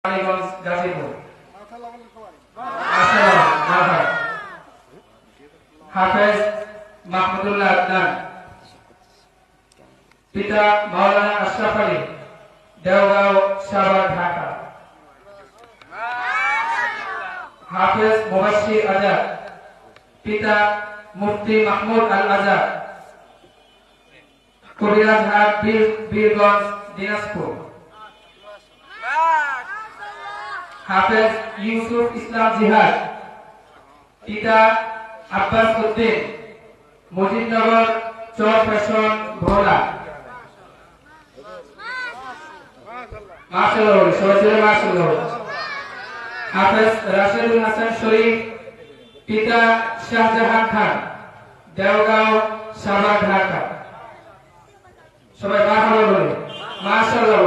রানীগঞ্জ গাজীপুর। হাফেজ মাহমুদুল্লাহ আদনান, পিতা মাওলানা আশরাফ আলী, দেওগাঁও সাভার ঢাকা। হাফেজ মুবাশশির আজাদ, পিতা মুফতি মাহমুদ আল আজাদ, কবিরাজহাট বীরগঞ্জ দিনাজপুর। হাফেজ ইউসুফ ইসলাম জিহাদ, পিতা আব্বাস উদ্দিন, মুজিবনগর চর ফ্যাশন ভোলা। হাফেজ রাশেদুল হাসান শরীফ, পিতা শাহজাহান খান, দেওগাঁও সাভার ঢাকা। সবাই মাশাআল্লাহ বলে। মাশাআল্লাহ।